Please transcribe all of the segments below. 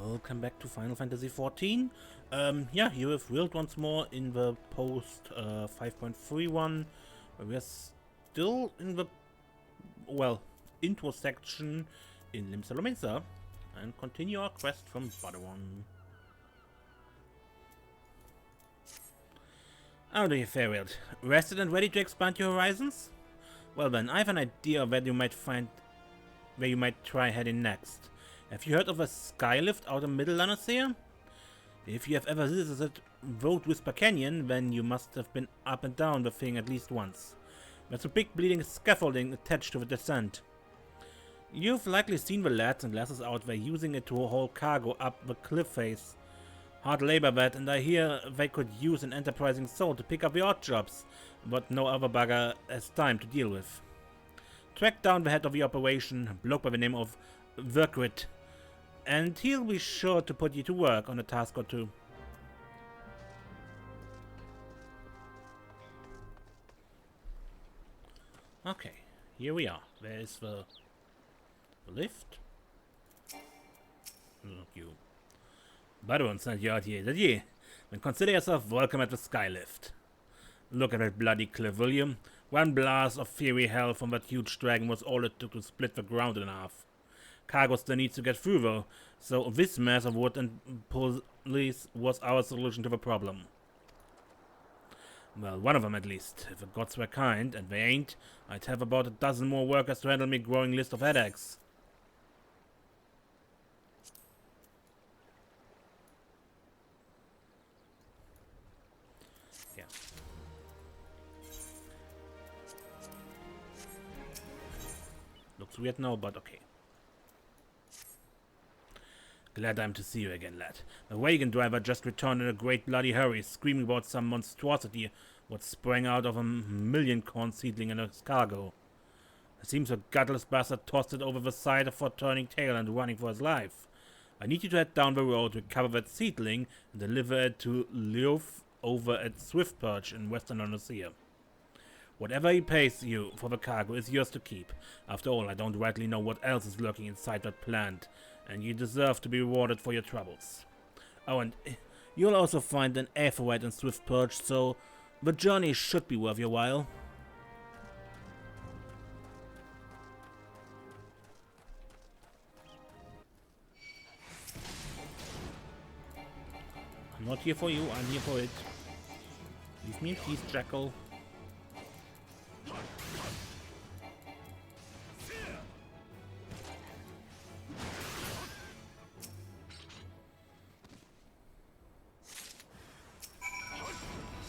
Welcome back to Final Fantasy XIV. Yeah, here we've Wild once more in the post 5.3 one. We're still in the, well, intro section in Limsa La Noscea and continue our quest from Badawan. How do you fare, Wild? Rested and ready to expand your horizons? Well then, I have an idea of where you might try heading next. Have you heard of a skylift out in Middle La Noscea? If you have ever visited Road Whisper Canyon, then you must have been up and down the thing at least once. There's a big bleeding scaffolding attached to the descent. You've likely seen the lads and lasses out there using it to haul cargo up the cliff face. Hard labor that, and I hear they could use an enterprising soul to pick up the odd jobs, but no other bugger has time to deal with. Track down the head of the operation, bloke by the name of Verkrit, and he'll be sure to put you to work on a task or two. Okay, here we are. There is the lift. Look, you. Badawan sent you out here, did ye? Then consider yourself welcome at the skylift. Look at that bloody cliff, will you? One blast of fiery hell from that huge dragon was all it took to split the ground in half. Cargo still needs to get through though, so this mess of wood and police was our solution to the problem. Well, one of them at least. If the gods were kind, and they ain't, I'd have about a dozen more workers to handle me growing list of headaches. Yeah. Looks weird now, but okay. Glad I'm to see you again, lad. The wagon driver just returned in a great bloody hurry, screaming about some monstrosity what sprang out of a million corn seedling in his cargo. It seems a gutless bastard tossed it over the side for turning tail and running for his life. I need you to head down the road, recover that seedling, and deliver it to Leof over at Swift Perch in Western La Noscea. Whatever he pays you for the cargo is yours to keep. After all, I don't rightly know what else is lurking inside that plant, and you deserve to be rewarded for your troubles. Oh, and you'll also find an aetheryte in Swift Perch, so the journey should be worth your while. I'm not here for you, I'm here for it. Leave me in peace, Jackal.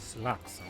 Slugs, huh?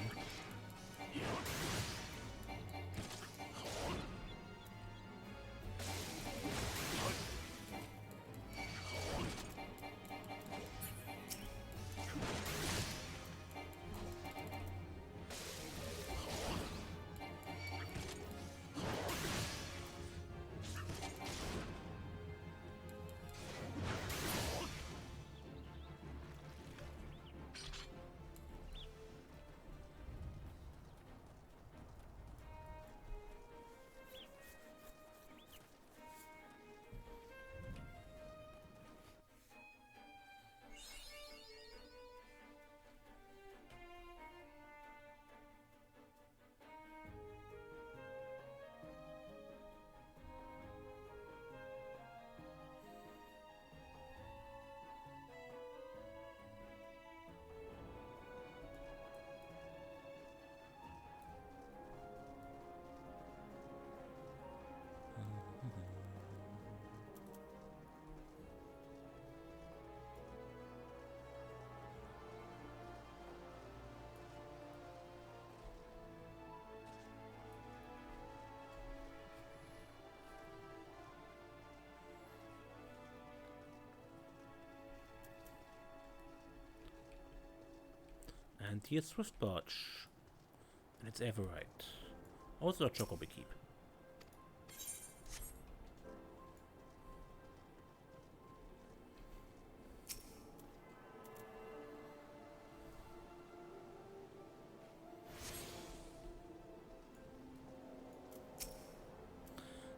And here's Swift Perch. And it's Everite. Also a Chocobo Keep.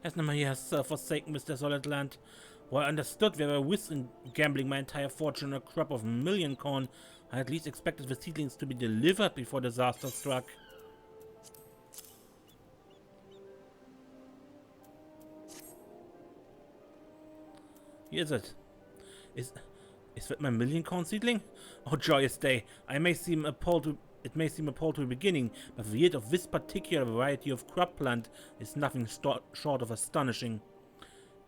As Namaria has forsaken this desolate land, Well, I understood there were risks in gambling my entire fortune on a crop of million corn. I at least expected the seedlings to be delivered before disaster struck. Here is it. Is that my million corn seedling? Oh, joyous day! It may seem appalled to the beginning, but the yield of this particular variety of crop plant is nothing short of astonishing.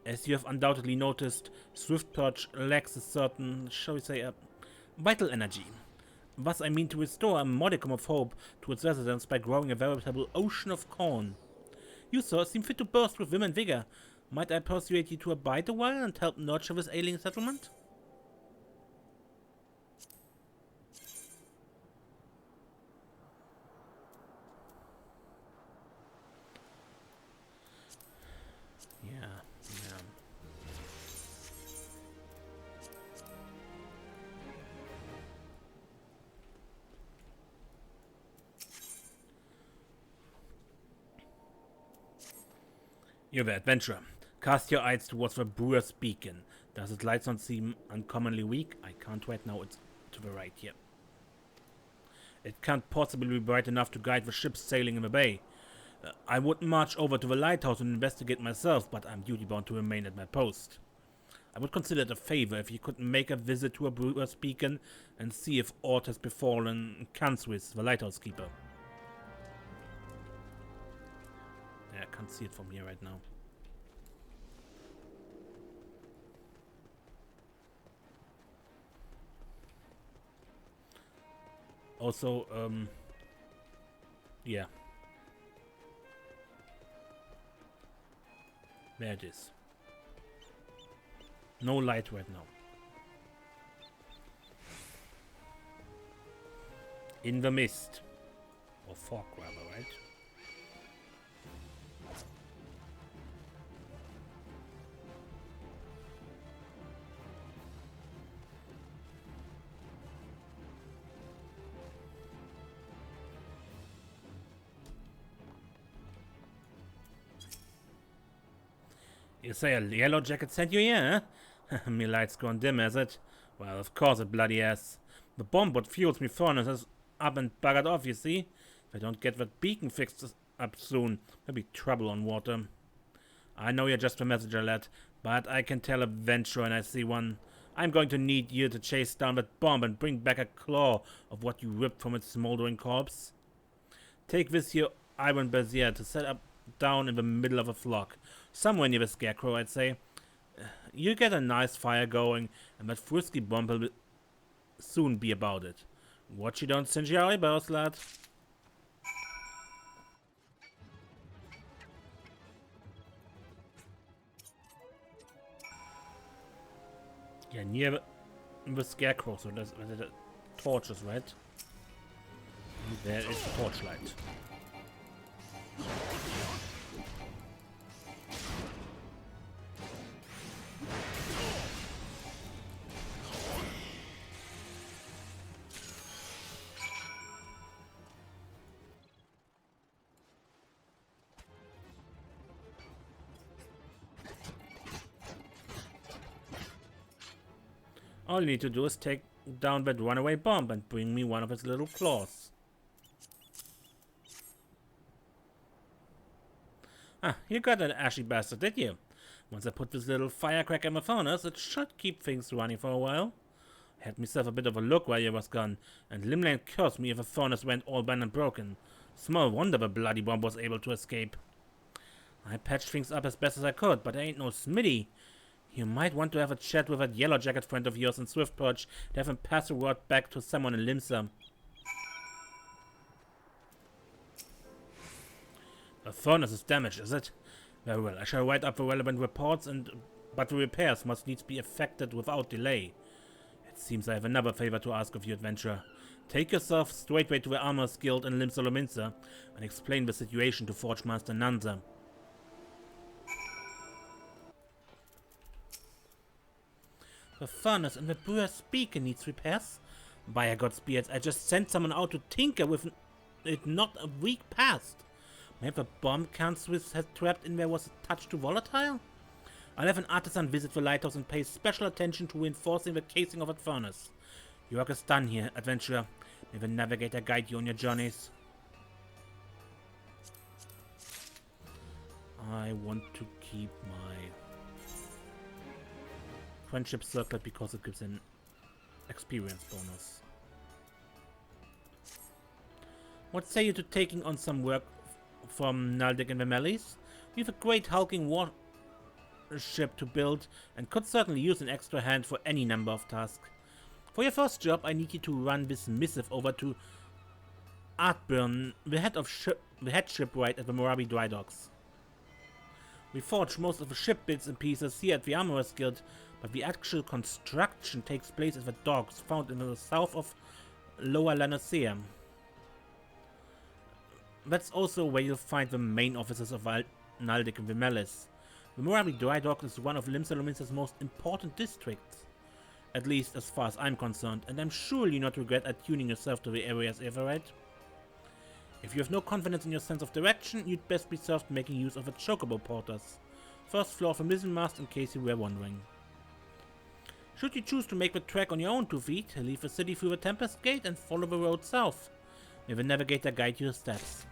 As you have undoubtedly noticed, Swiftpurge lacks a certain, shall we say, vital energy. Thus, I mean to restore a modicum of hope to its residents by growing a veritable ocean of corn. You, sir, seem fit to burst with vim and vigor. Might I persuade you to abide a while and help nurture this ailing settlement? Yeah. You're the adventurer. Cast your eyes towards the brewer's beacon. Does its light not seem uncommonly weak? I can't right now. It's to the right here. It can't possibly be bright enough to guide the ships sailing in the bay. I would march over to the lighthouse and investigate myself, but I'm duty-bound to remain at my post. I would consider it a favor if you could make a visit to a brewer's beacon and see if aught has befallen Kanswis, the lighthouse keeper. Yeah, I can't see it from here right now. Also, yeah. There it is. No light right now. In the mist. Or fog rather, right? You say a yellow jacket sent you here, huh? Me light's gone dim, has it? Well, of course it bloody has. The bomb what fuels me furnace is up and buggered off, you see? If I don't get that beacon fixed up soon, there'll be trouble on water. I know you're just a messenger, lad, but I can tell a venture when I see one. I'm going to need you to chase down that bomb and bring back a claw of what you ripped from its smoldering corpse. Take this here iron brazier to set up down in the middle of a flock. Somewhere near the scarecrow, I'd say. You get a nice fire going, and that frisky bomb will soon be about it. Watch you don't singe your eyebrows, lad. Yeah, near the scarecrow, so there's the torches, right? And there is the torchlight. All you need to do is take down that runaway bomb and bring me one of its little claws. Ah, you got an ashy bastard, did you? Once I put this little firecracker in the furnace, it should keep things running for a while. I had myself a bit of a look while you was gone, and Limland cursed me if the furnace went all bent and broken. Small wonder the bloody bomb was able to escape. I patched things up as best as I could, but I ain't no smithy. You might want to have a chat with that yellow jacket friend of yours in Swiftpurge to have him pass the word back to someone in Limsa. The furnace is damaged, is it? Very well, I shall write up the relevant reports, but the repairs must needs be effected without delay. It seems I have another favor to ask of you, adventurer. Take yourself straightway to the Armor's Guild in Limsa and explain the situation to Forge Master Nanza. The furnace in the brewer's beacon needs repairs. By God's beards, I just sent someone out to tinker with it not a week past. Maybe the bomb Kanswis had trapped in there was a touch too volatile? I'll have an artisan visit the lighthouse and pay special attention to reinforcing the casing of that furnace. Your work is done here, adventurer. May the navigator guide you on your journeys. I want to keep my friendship circlet because it gives an experience bonus. What say you to taking on some work from Naldic and the Melis? We have a great hulking warship to build and could certainly use an extra hand for any number of tasks. For your first job, I need you to run this missive over to Artburn, the head shipwright at the Morabi Dry Docks. We forge most of the ship bits and pieces here at the Armorers Guild, but the actual construction takes place at the docks found in the south of Lower La Noscea. That's also where you'll find the main offices of Naldic and Vimelis. The Morabi Dry Dock is one of Limsa's most important districts, at least as far as I'm concerned, and I'm sure you'll not regret attuning yourself to the area's everett. If you have no confidence in your sense of direction, you'd best be served making use of the chocobo porters. First floor of the mizzenmast, in case you were wondering. Should you choose to make the trek on your own 2 feet, leave the city through the Tempest Gate and follow the road south. May the navigator guide your steps.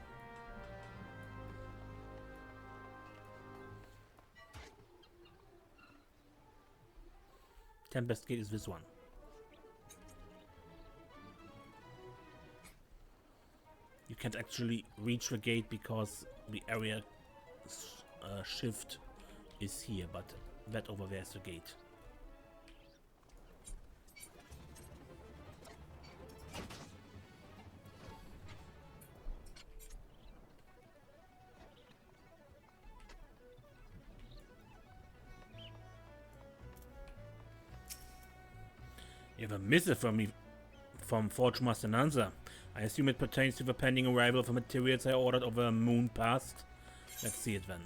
Tempest Gate is this one. You can't actually reach the gate because the area shift is here, but that over there is the gate. You have a missive from me from Forge Master Nanza. I assume it pertains to the pending arrival of the materials I ordered over a moon past. Let's see it then.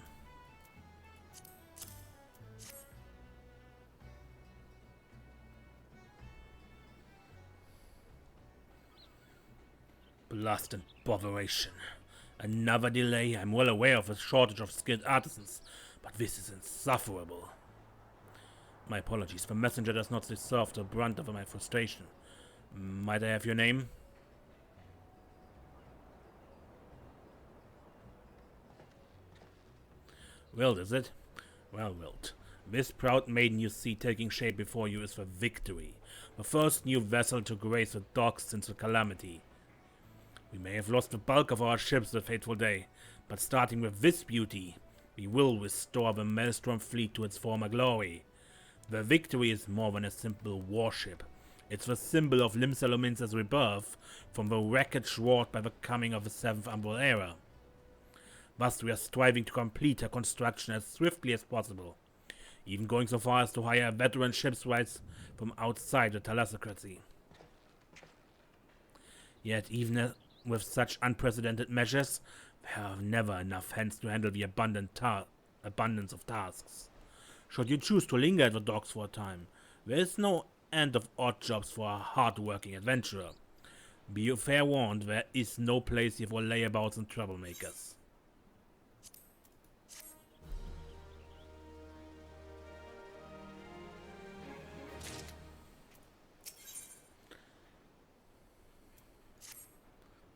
Blast and botheration. Another delay. I'm well aware of the shortage of skilled artisans, but this is insufferable. My apologies, the messenger does not deserve the brunt of my frustration. Might I have your name? Wild, is it? Well, Wild. This proud maiden you see taking shape before you is the Victory, the first new vessel to grace the docks since the calamity. We may have lost the bulk of our ships the fateful day, but starting with this beauty, we will restore the Maelstrom fleet to its former glory. The Victory is more than a simple warship. It's the symbol of Limsa Lominsa's rebirth from the wreckage wrought by the coming of the 7th Umbral Era. Thus we are striving to complete her construction as swiftly as possible, even going so far as to hire veteran shipwrights from outside the thalassocracy. Yet even with such unprecedented measures, there are never enough hands to handle the abundance of tasks. Should you choose to linger at the docks for a time, there is no end of odd jobs for a hard-working adventurer. Be fair warned, there is no place here for layabouts and troublemakers.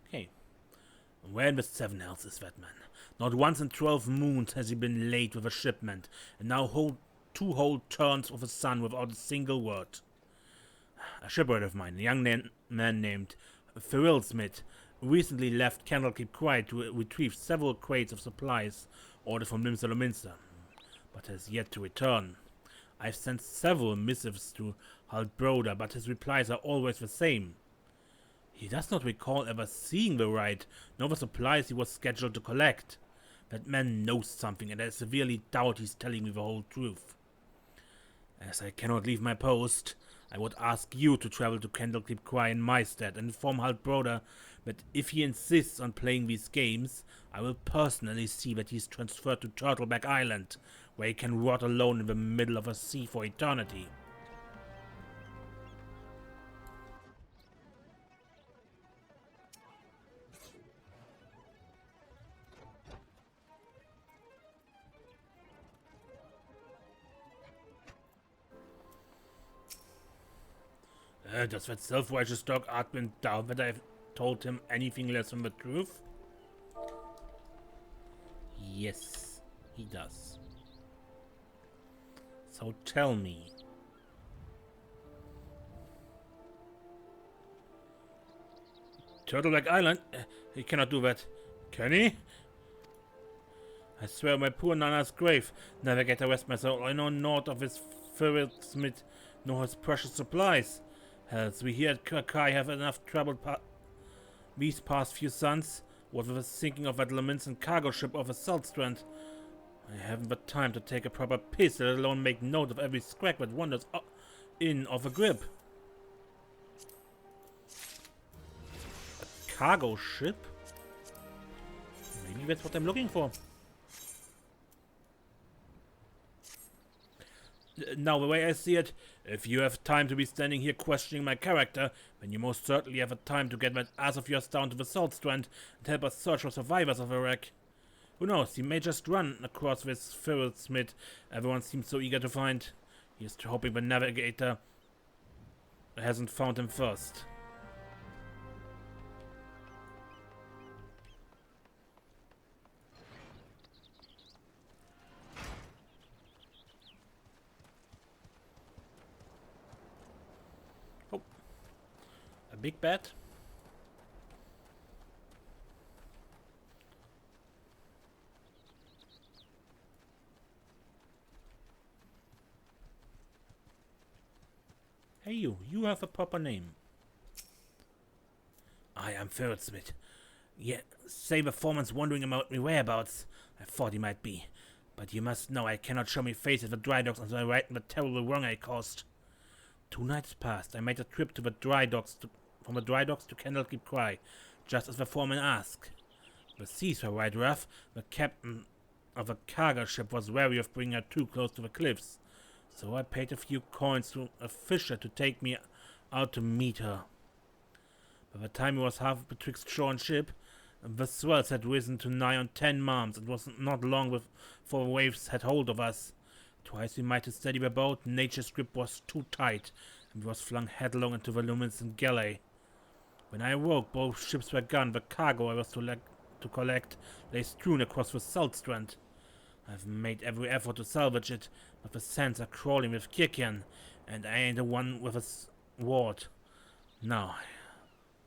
Okay. Where in the 7 hells is that man? Not once in 12 moons has he been late with a shipment, and now hold 2 whole turns of the sun without a single word. A shipwright of mine, a young man named Cyril Smith, recently left Candlekeep Quiet to retrieve several crates of supplies ordered from Limsa Lominsa, but has yet to return. I've sent several missives to Haldbroda, but his replies are always the same. He does not recall ever seeing the ride, nor the supplies he was scheduled to collect. That man knows something, and I severely doubt he's telling me the whole truth. As I cannot leave my post, I would ask you to travel to Candlekeep Cry in my stead and inform Haldbroda that if he insists on playing these games, I will personally see that he's transferred to Turtleback Island, where he can rot alone in the middle of a sea for eternity. Does that self-righteous dog Admin doubt that I've told him anything less than the truth? Yes, he does. So tell me. Turtleback Island? He cannot do that. Can he? I swear my poor Nana's grave. Never get to rest my soul. I know naught of his ferret smith, nor his precious supplies. Hells, we here at Kirkai have enough trouble these past few suns. What with the sinking of that Limsa cargo ship off a salt strand. I haven't the time to take a proper piss, let alone make note of every scrag that wanders in of a grip. A cargo ship? Maybe that's what I'm looking for. Now, the way I see it, if you have time to be standing here questioning my character, then you most certainly have a time to get that ass of yours down to the salt strand and help us search for survivors of the wreck. Who knows, he may just run across this ferret smith everyone seems so eager to find. He is hoping the navigator hasn't found him first. Big bat. Hey you have a proper name. I am Ferretsmith. Yeah, say the foreman's wondering about me whereabouts. I thought he might be. But you must know I cannot show me face at the dry docks until I right in the terrible wrong I caused. 2 nights past, I made a trip to the dry docks from the dry docks to Candlekeep Cry, just as the foreman asked. The seas were right rough. The captain of a cargo ship was wary of bringing her too close to the cliffs, so I paid a few coins to a fisher to take me out to meet her. By the time he was half betwixt shore and ship, the swells had risen to nigh on 10 marms. It was not long before the waves had hold of us. Twice we might have steady the boat, nature's grip was too tight, and we was flung headlong into the Limsa galley. When I awoke, both ships were gone. The cargo I was to collect lay strewn across the salt strand. I've made every effort to salvage it, but the sands are crawling with Kirkian, and I ain't the one with a sword. Now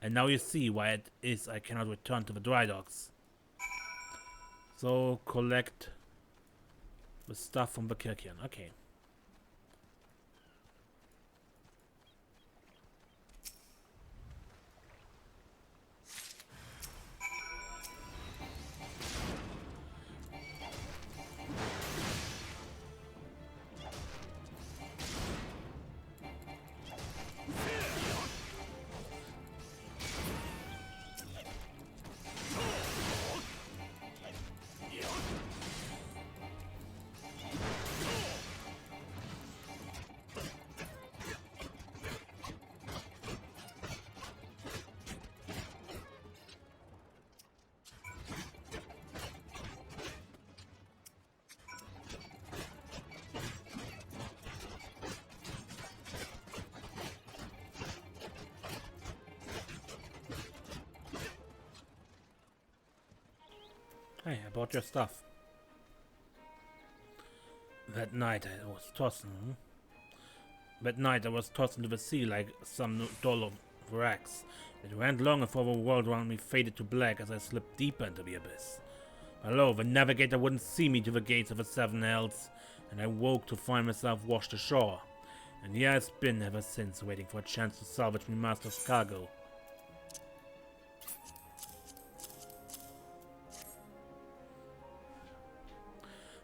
you see why it is I cannot return to the dry docks. So collect the stuff from the Kirkian. Okay. Hey, I bought your stuff. That night I was tossed into the sea like some doll of wrecks. It went long before the world around me faded to black as I slipped deeper into the abyss. Below, the navigator wouldn't see me to the gates of the 7 hells, and I woke to find myself washed ashore. And here it's been ever since, waiting for a chance to salvage my master's cargo.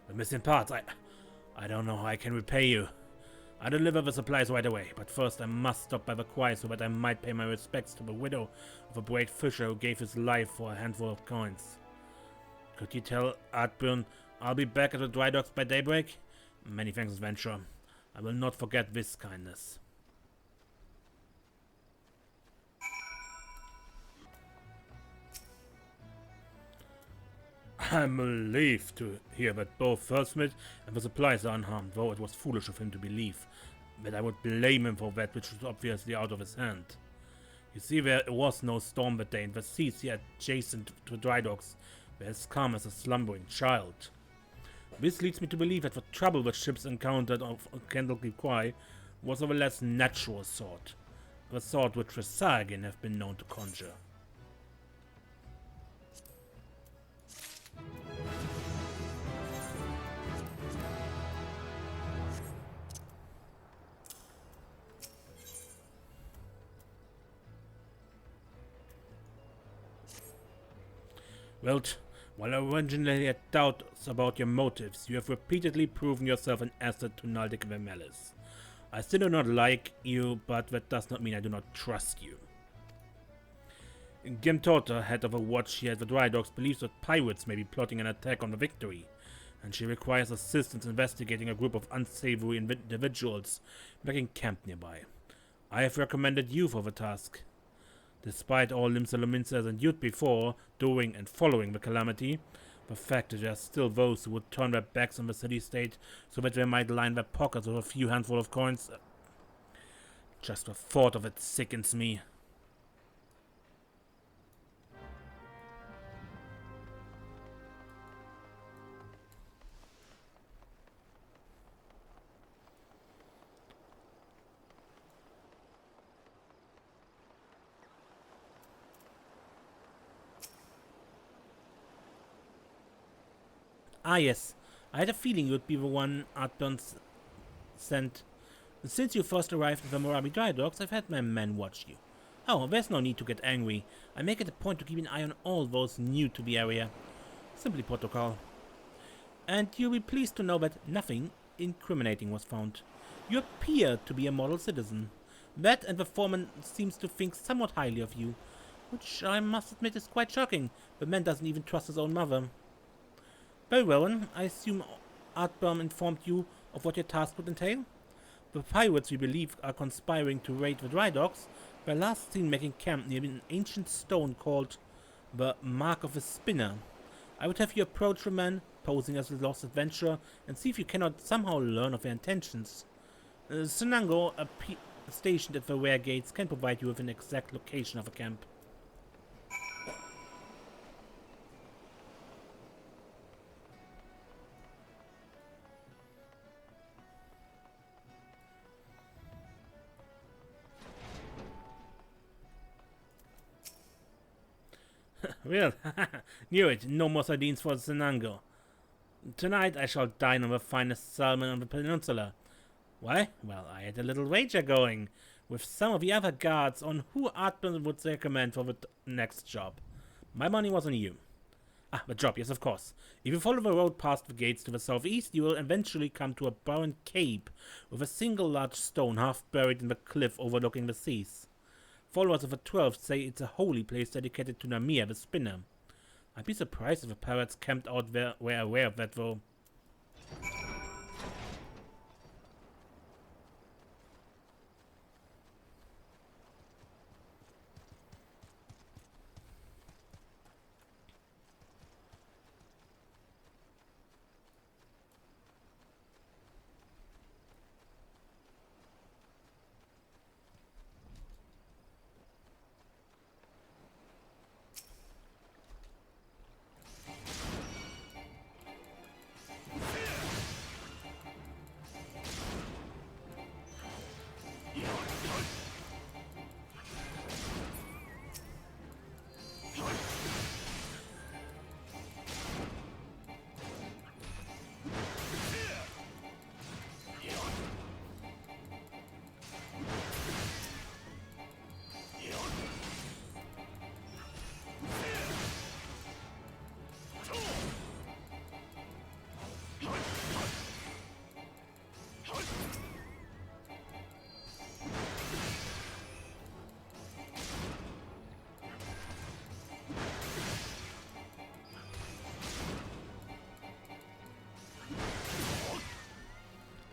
The missing parts, I don't know how I can repay you. I'll deliver the supplies right away, but first I must stop by the choir so that I might pay my respects to the widow of a great fisher who gave his life for a handful of coins. Could you tell Artburn I'll be back at the dry docks by daybreak? Many thanks, adventurer. I will not forget this kindness. I'm relieved to hear that both Ferretsmith and the supplies are unharmed, though it was foolish of him to believe But I would blame him for that, which was obviously out of his hand. You see, there was no storm that day, and the seas here adjacent to dry docks were as calm as a slumbering child. This leads me to believe that the trouble the ships encountered off Candlekeep Quay was of a less natural sort, the sort which the Sargin have been known to conjure. Well, while I originally had doubts about your motives, you have repeatedly proven yourself an asset to Naldic Vermelis. I still do not like you, but that does not mean I do not trust you. Gimtorta, head of a watch here at the dry docks, believes that pirates may be plotting an attack on the Victory, and she requires assistance investigating a group of unsavory individuals making camp nearby. I have recommended you for the task. Despite all Limsa has endured before, during, and following the calamity, the fact that there are still those who would turn their backs on the city-state so that they might line their pockets with a few handful of coins. Just the thought of it sickens me. Ah yes, I had a feeling you would be the one Artburn sent. Since you first arrived at the Morabi dry docks, I've had my men watch you. Oh, there's no need to get angry. I make it a point to keep an eye on all those new to the area. Simply protocol. And you'll be pleased to know that nothing incriminating was found. You appear to be a model citizen. That and the foreman seems to think somewhat highly of you, which I must admit is quite shocking. The man doesn't even trust his own mother. Very well, then. I assume Artburn informed you of what your task would entail? The pirates we believe are conspiring to raid the dry docks were last seen making camp near an ancient stone called the Mark of a Spinner. I would have you approach the man, posing as a lost adventurer, and see if you cannot somehow learn of their intentions. Senango, stationed at the rear gates, can provide you with an exact location of a camp. Well, knew it. No more sardines for Senango. Tonight I shall dine on the finest salmon on the peninsula. Why? Well, I had a little wager going with some of the other guards on who Artburn would recommend for the next job. My money was on you. Ah, the job, yes, of course. If you follow the road past the gates to the southeast, you will eventually come to a barren cape with a single large stone half buried in the cliff overlooking the seas. Followers of the 12th say it's a holy place dedicated to Namir, the spinner. I'd be surprised if the pirates camped out there were aware of that, though.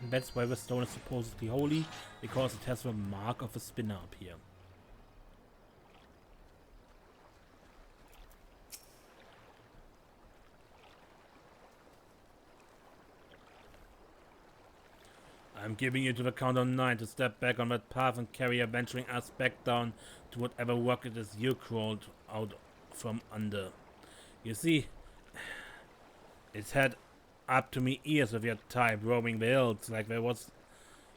That's why the stone is supposedly holy, because it has the mark of a spinner up here. I'm giving you to the count of 9 to step back on that path and carry your venturing ass back down to whatever rock it is you crawled out from under. You see, it's had up to me ears of your type roaming the hills like there was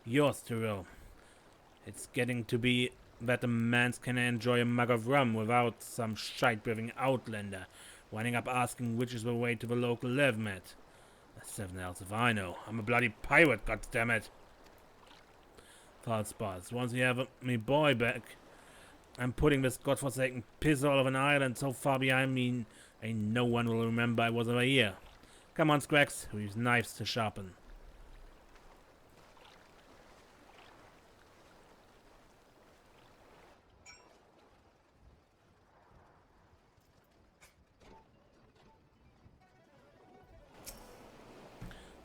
yours to roam. It's getting to be that a man can enjoy a mug of rum without some shite-breathing outlander winding up asking which is the way to the local live-mat. 7 else if I know. I'm a bloody pirate, goddammit. False spots. Once you have me boy back, I'm putting this godforsaken piss all of an island so far behind me, ain't no one will remember I was ever here. Come on, Scrags, we use knives to sharpen.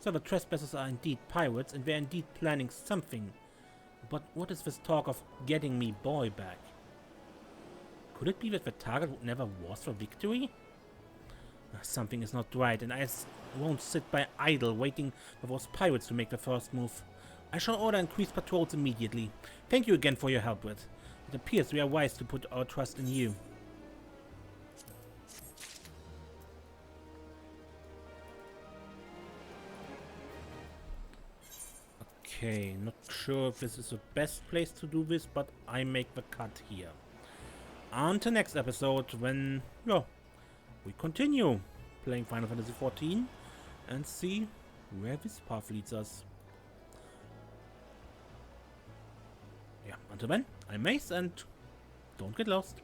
So the trespassers are indeed pirates, and they're indeed planning something. But what is this talk of getting me boy back? Could it be that the target never was for victory? Something is not right, and I won't sit by idle waiting for those pirates to make the first move. I shall order increased patrols immediately. Thank you again for your help, Red. It appears we are wise to put our trust in you. Okay, not sure if this is the best place to do this, but I make the cut here. On to next episode when, yeah, we continue playing Final Fantasy XIV and see where this path leads us. Yeah, until then, I'm Mace and don't get lost.